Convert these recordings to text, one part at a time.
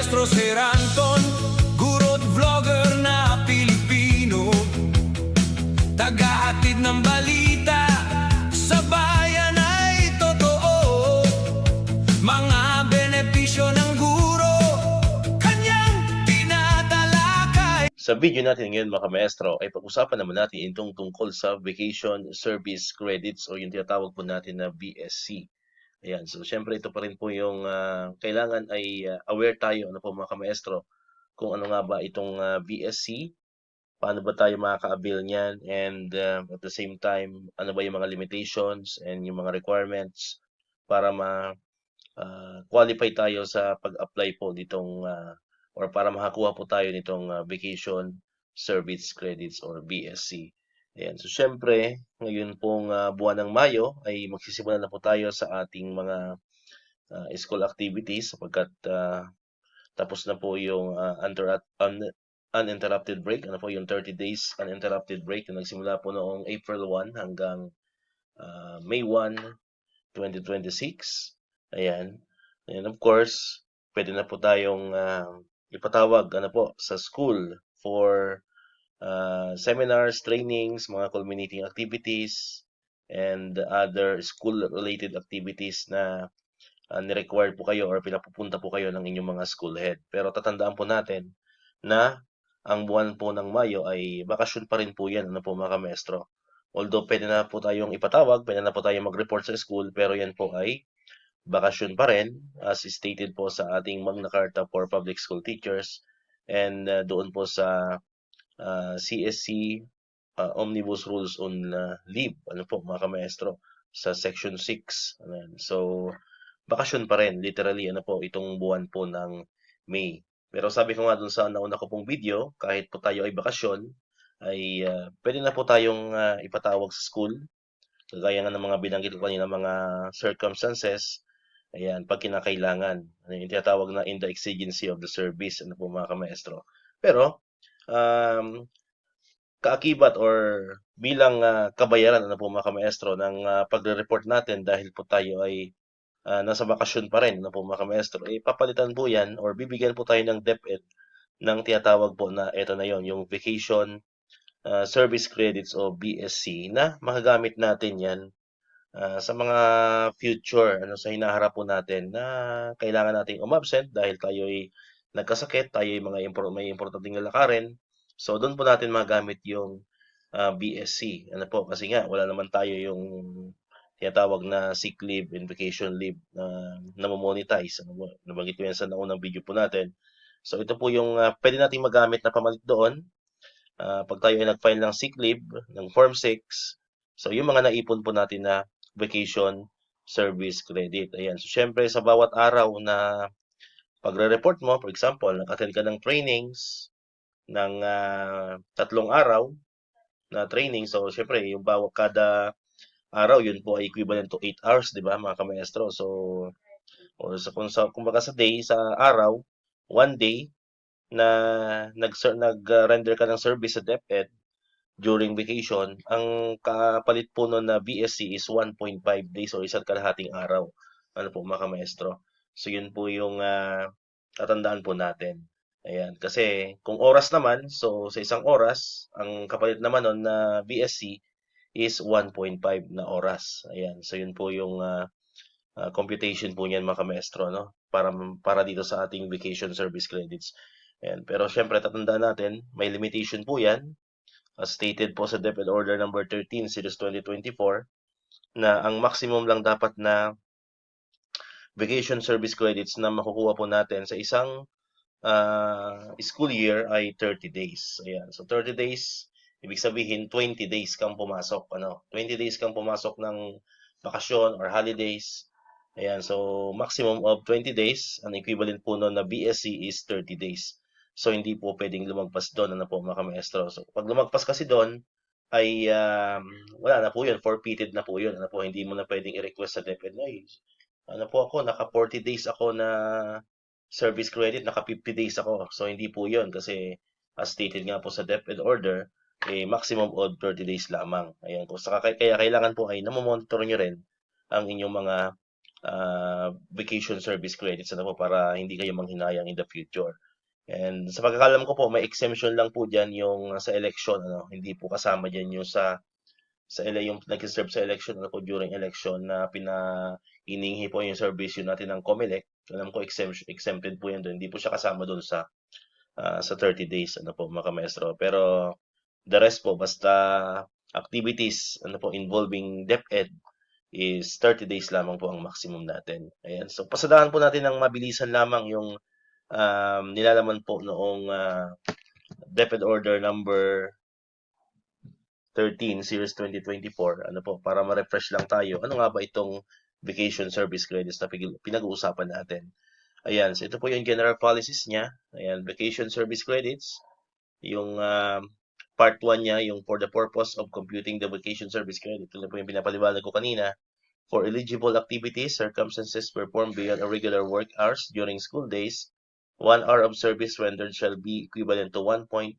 Maestro Sir Anton, guro't vlogger na Pilipino, tagahatid ng balita sa bayan ay totoo. Mga benepisyo ng guro, kanyang tinatalakay. Sa video natin ngayon mga maestro ay pag-usapan naman natin itong tungkol sa Vacation Service Credits o yung tinatawag po natin na VSC. Ayan, so syempre ito pa rin po yung kailangan ay aware tayo ano po mga maestro kung ano nga ba itong VSC, paano ba tayo makaka-avail niyan, and at the same time ano ba yung mga limitations and yung mga requirements para qualify tayo sa pag-apply po nitong or para makakuha po tayo nitong Vacation Service Credits or VSC. Ayan. So, syempre, ngayon pong buwan ng Mayo ay magsisimula na po tayo sa ating mga school activities sapagkat tapos na po yung uninterrupted break. Ano po yung 30 days uninterrupted break na nagsimula po noong April 1 hanggang May 1, 2026. Ayan. And of course, pwede na po tayong ipatawag ano po sa school for seminars, trainings, mga culminating activities, and other school-related activities na ni-require po kayo or pinapupunta po kayo ng inyong mga school head. Pero tatandaan po natin na ang buwan po ng Mayo ay bakasyon pa rin po yan, ano po mga maestro. Although pwede na po tayong ipatawag, pwede na po tayong mag-report sa school, pero yan po ay bakasyon pa rin as stated po sa ating Magna Carta for Public School Teachers and doon po sa CSC Omnibus Rules on Leave, ano po mga maestro, sa Section 6. Ayan. So, bakasyon pa rin, literally, ano po, itong buwan po ng May. Pero sabi ko nga dun sa nauna ko pong video, kahit po tayo ay bakasyon, ay pwede na po tayong ipatawag sa school, kagaya nga ng mga binanggit ko kanina, mga circumstances, ayan, pag kinakailangan. Ano yung tinatawag na in the exigency of the service, ano po mga maestro. Pero, kaakibat or bilang kabayaran ano po mga maestro ng pagre-report natin dahil po tayo ay nasa bakasyon pa rin ano po mga maestro, papalitan po yan or bibigyan po tayo ng DepEd ng tinatawag po na ito na yon, yung Vacation Service Credits o VSC na magagamit natin yan sa mga future ano sa hinaharap po natin na kailangan nating umabsent dahil tayo ay nagkasakit, tayo ay may importanteng lalakarin. So doon po natin magamit yung VSC. Ano po kasi nga wala naman tayo yung tinatawag na sick leave and vacation leave na namo-monetize. Nabanggit ko yan sa naunang video po natin. So ito po yung pwede nating magamit na pamalit doon pag tayo ay nag-file ng sick leave ng Form 6. So yung mga naipon po natin na vacation service credit. Ayan. So syempre sa bawat araw na pagre-report mo, for example, nag-attend ka ng trainings ng 3 araw na training. So, syempre, yung bawat kada araw, yun po ay equivalent to 8 hours, di ba, mga kamaestro? So, or kumbaga sa day, sa araw, 1 day na nag-render ka ng service sa DepEd during vacation, ang kapalit po nun na VSC is 1.5 days o isa't kalahating araw. Ano po, mga kamaestro? So, yun po yung tatandaan po natin. Ayan, kasi kung oras naman, so sa isang oras, ang kapalit naman nun na VSC is 1.5 na oras. Ayan, so yun po yung computation po niyan mga maestro, no? Para dito sa ating vacation service credits. Ayan, pero syempre tatandaan natin, may limitation po yan. As stated po sa DepEd Order number 13 series 2024 na ang maximum lang dapat na vacation service credits na makukuha po natin sa isang school year ay 30 days. Ayan. So 30 days, ibig sabihin 20 days kang pumasok, ano? 20 days kang pumasok ng bakasyon or holidays. Ayan. So maximum of 20 days, ang equivalent po noon na BSC is 30 days. So hindi po pwedeng lumagpas doon, ano po mga maestro. So pag lumagpas kasi doon ay wala na po 'yun, forfeited na po 'yun. Ano po, hindi mo na pwedeng i-request sa DepEd. Ay, ano po ako, naka 40 days ako na service credit, naka 50 days ako. So, hindi po yun kasi as stated nga po sa DepEd order, maximum of 30 days lamang. Ayan po. Kaya kailangan po ay namomonitor nyo rin ang inyong mga vacation service credits ano po para hindi kayo manghinayang in the future. And sa pagkakalam ko po, may exemption lang po diyan yung sa election ano, hindi po kasama diyan yung yung nag-serve sa election ano po during election na hinihingi po yung service yun natin ng COMELEC. Alam ko exempted po yan doon. Hindi po siya kasama doon sa 30 days ano po mga maestro. Pero the rest po basta activities ano po involving DepEd is 30 days lamang po ang maximum natin. Ayan. So pasadahan po natin ng mabilisan lamang yung nilalaman po noong DepEd Order number 13 Series 2024 ano po para ma-refresh lang tayo. Ano nga ba itong vacation service credits na pinag-uusapan natin? Ayan, so ito po yung general policies niya. Ayan, vacation service credits. Yung part 1 niya, yung for the purpose of computing the vacation service credit. Ito na po yung pinapaliwanag ko kanina. For eligible activities, circumstances performed beyond a regular work hours during school days, 1 hour of service rendered shall be equivalent to 1.25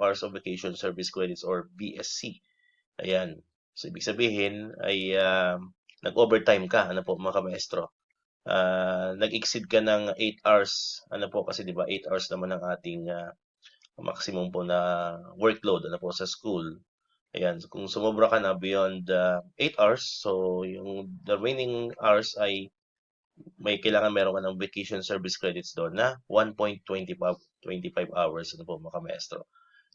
hours of vacation service credits or VSC. Ayan. So, ibig sabihin ay nag-overtime ka, ano po mga maestro. Nag-exceed ka ng 8 hours, ano po kasi 'di ba 8 hours naman ang ating maximum po na workload ano po sa school. Ayan, so kung sumobra ka na beyond 8 hours, so yung the remaining hours ay may kailangan meron ka ng vacation service credits doon na 1.25 hours ano po mga maestro.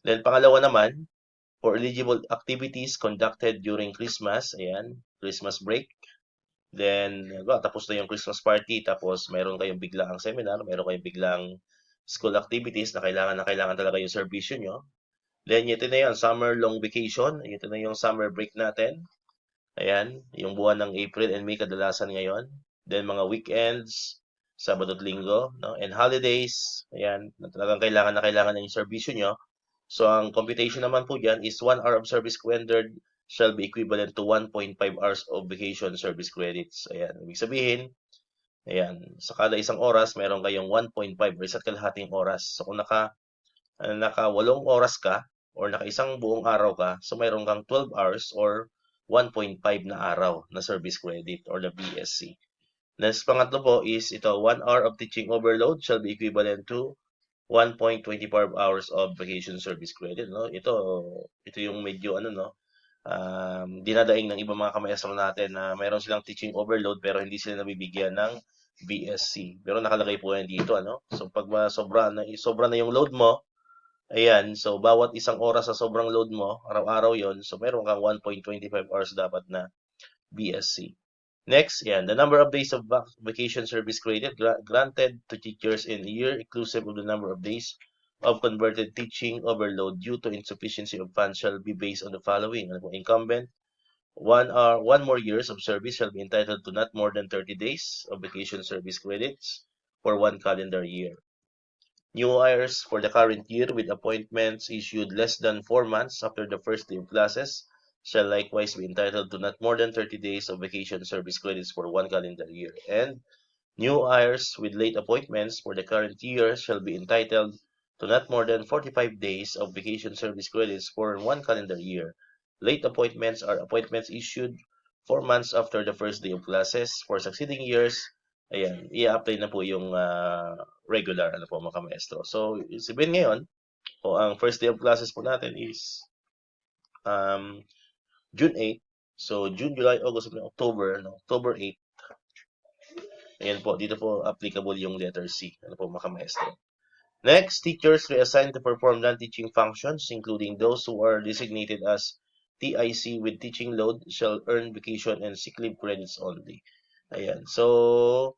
Then pangalawa naman, for eligible activities conducted during Christmas, ayan, Christmas break. Then, tapos na yung Christmas party, tapos meron kayong biglaang seminar, meron kayong biglaang school activities na kailangan talaga yung serbisyo nyo. Then, ito na yun, summer long vacation. Ito na yung summer break natin. Ayan, yung buwan ng April and May kadalasan ngayon. Then, mga weekends, Sabado at Linggo, no? And holidays, ayan, na talagang kailangan na yung serbisyo nyo. So, ang computation naman po dyan is 1 hour of service rendered shall be equivalent to 1.5 hours of vacation service credits. Ayan, ibig sabihin, ayan, sa kada isang oras, meron kayong 1.5 or isa't kalahating oras. So, kung naka 8 oras ka or naka isang buong araw ka, so mayroon kang 12 hours or 1.5 na araw na service credit or the BSC. Next, pangatlo po is ito, 1 hour of teaching overload shall be equivalent to 1.24 hours of vacation service credit, no? Ito yung medyo ano, no? Dinadaing ng ibang mga kamaestro natin na mayroon silang teaching overload pero hindi sila nabibigyan ng BSC. Pero nakalagay po yan dito, ano? So pag sobra na yung load mo, ayan, so bawat isang oras sa sobrang load mo, araw-araw 'yon, so meron kang 1.25 hours dapat na BSC. Next, yan, the number of days of vacation service credit granted to teachers in a year, inclusive of the number of days of converted teaching overload due to insufficiency of funds shall be based on the following. Incumbent, 1 more years of service shall be entitled to not more than 30 days of vacation service credits for 1 calendar year. New hires for the current year with appointments issued less than 4 months after the first day of classes shall likewise be entitled to not more than 30 days of vacation service credits for 1 calendar year. And new hires with late appointments for the current year shall be entitled to not more than 45 days of vacation service credits for 1 calendar year. Late appointments are appointments issued 4 months after the first day of classes. For succeeding years, ayan, i-apply na po yung regular ano po mga maestro. So, sabihin ngayon, ang first day of classes po natin is June 8. So, June, July, August, October, no? October 8. Ayan po, dito po applicable yung letter C. Ano po mga maestro. Next, teachers reassigned to perform non-teaching functions, including those who are designated as TIC with teaching load, shall earn vacation and sick leave credits only. Ayan. So,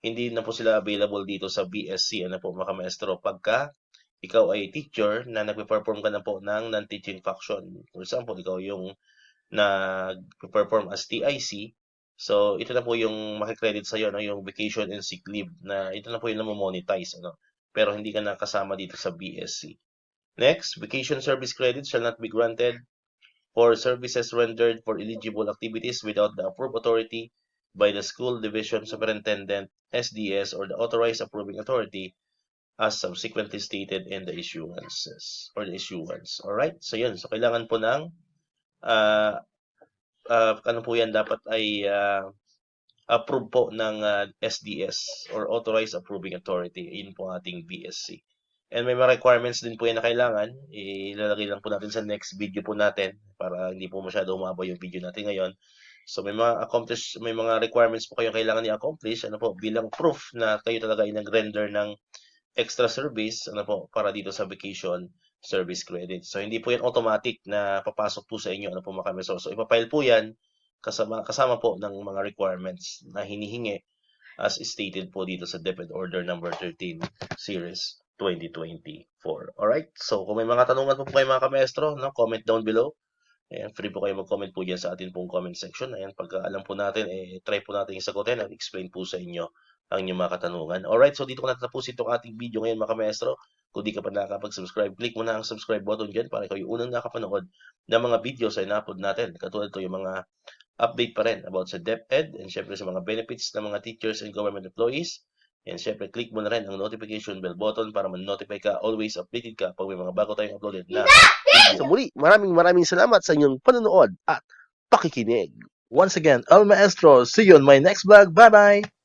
hindi na po sila available dito sa BSC, ano po mga maestro, pagka ikaw ay teacher na nagpe-perform ka na po ng non-teaching function. For example, ikaw yung nag-perform as TIC, so ito na po yung makikredit sa'yo, no, yung vacation and sick leave, na ito na po yung namo-monetize, ano, pero hindi ka nakasama dito sa BSC. Next, vacation service credits shall not be granted for services rendered for eligible activities without the approved authority by the school division superintendent, SDS, or the authorized approving authority as subsequently stated in the issuances or the issuance. Alright? So yun. So kailangan po ng ano po yan dapat ay approve po ng SDS or Authorized Approving Authority. Yun po ang ating VSC. And may mga requirements din po yan na kailangan. Ilalagay lang po natin sa next video po natin para hindi po masyado humaba yung video natin ngayon. So may mga requirements po kayong kailangan i-accomplish bilang proof na kayo talaga ay nag-render ng extra service para dito sa vacation service credit. So hindi po yan automatic na papasok po sa inyo mga kamesor. So ipapile po yan kasama po ng mga requirements na hinihingi as stated po dito sa DepEd Order number 13 series 2024. Alright? So kung may mga tanungan po kayo mga kamestro, comment down below. Ayan, free po kayo mag-comment po dyan sa atin pong comment section. Ayan, pagka alam po natin, try po natin isagutin at explain po sa inyo ang inyong mga katanungan. Alright, so dito ko natapos itong ating video ngayon mga kamestro. Kung di ka pa nakakapag-subscribe, click mo na ang subscribe button dyan para ikaw yung unang nakapanood ng mga videos ay na-upload natin. Katulad ito yung mga update pa rin about sa DepEd and syempre sa mga benefits ng mga teachers and government employees. And syempre, click mo na rin ang notification bell button para ma-notify ka, always updated ka pag may mga bago tayong uploaded na video. So muli, maraming salamat sa inyong panonood at pakikinig. Once again, El Maestro, see you on my next vlog. Bye-bye!